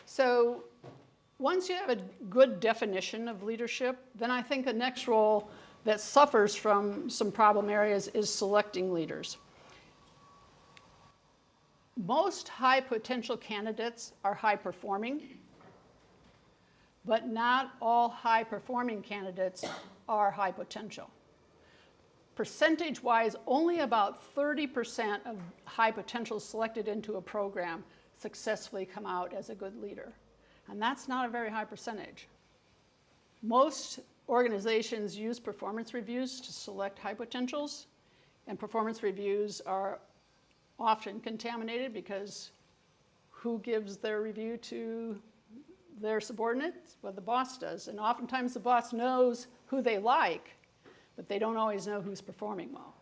So once you have a good definition of leadership, then I think the next role that suffers from some problem areas is selecting leaders. Most high potential candidates are high performing, but not all high performing candidates are high potential. Percentage-wise, only about 30% of high potential selected into a program successfully come out as a good leader. And that's not a very high percentage. Most organizations use performance reviews to select high potentials, and performance reviews are often contaminated because who gives their review to their subordinates? Well, the boss does. And oftentimes the boss knows who they like, but they don't always know who's performing well.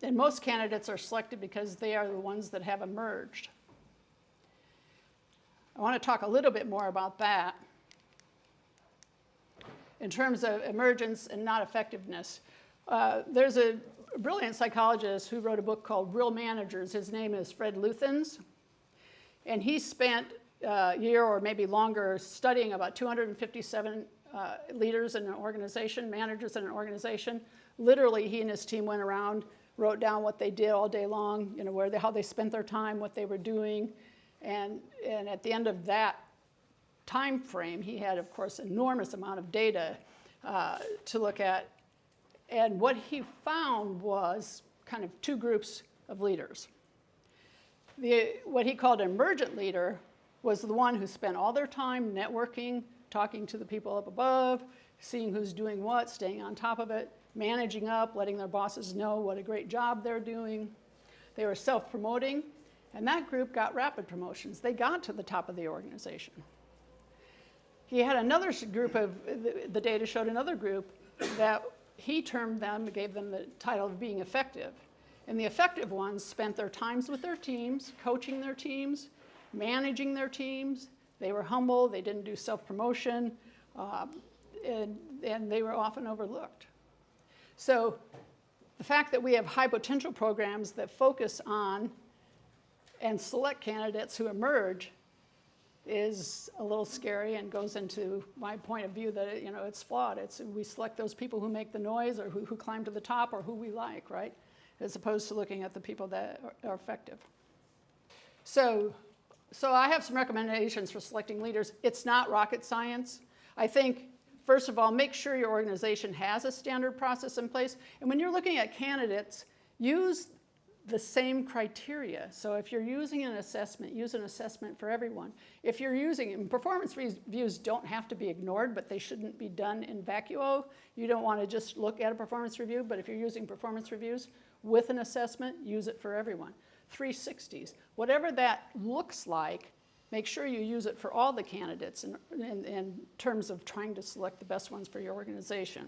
And most candidates are selected because they are the ones that have emerged. I want to talk a little bit more about that in terms of emergence and not effectiveness. There's a brilliant psychologist who wrote a book called Real Managers. His name is Fred Luthans. And he spent a year or maybe longer studying about 257 leaders in an organization, managers in an organization. Literally, he and his team went around, wrote down what they did all day long, how they spent their time, what they were doing. And at the end of that time frame, he had, of course, an enormous amount of data to look at. And what he found was kind of two groups of leaders. What he called an emergent leader was the one who spent all their time networking, talking to the people up above, seeing who's doing what, staying on top of it, managing up, letting their bosses know what a great job they're doing. They were self-promoting, and that group got rapid promotions. They got to the top of the organization. He had another group of, the data showed another group that he termed them, gave them the title of being effective. And the effective ones spent their times with their teams, coaching their teams, managing their teams. They were humble, they didn't do self-promotion, and they were often overlooked. So the fact that we have high potential programs that focus on and select candidates who emerge is a little scary and goes into my point of view that it's flawed. We select those people who make the noise or who climb to the top or who we like, right? As opposed to looking at the people that are effective. So I have some recommendations for selecting leaders. It's not rocket science. I think, first of all, make sure your organization has a standard process in place. And when you're looking at candidates, use the same criteria. So if you're using an assessment, use an assessment for everyone. If you're using, performance reviews don't have to be ignored, but they shouldn't be done in vacuo. You don't want to just look at a performance review, but if you're using performance reviews with an assessment, use it for everyone. 360s, whatever that looks like, make sure you use it for all the candidates in terms of trying to select the best ones for your organization.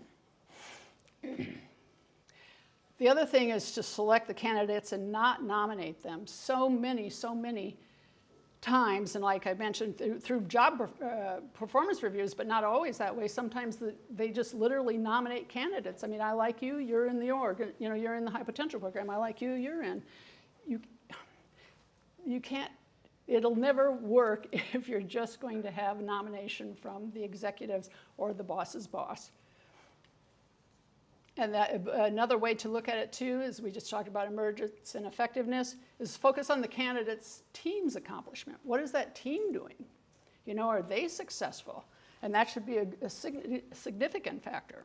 The other thing is to select the candidates and not nominate them. So many times, and like I mentioned, through job performance reviews, but not always that way. Sometimes they just literally nominate candidates. I mean, I like you, you're in the org, you're in the high potential program. I like you, you're in. You can't, it'll never work if you're just going to have nomination from the executives or the boss's boss. And another way to look at it too, is we just talked about emergence and effectiveness, is focus on the candidate's team's accomplishment. What is that team doing? Are they successful? And that should be a significant factor.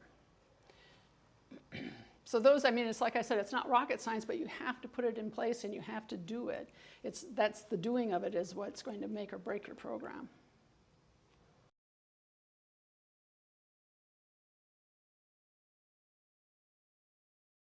So it's like I said, it's not rocket science, but you have to put it in place and you have to do it. That's the doing of it is what's going to make or break your program.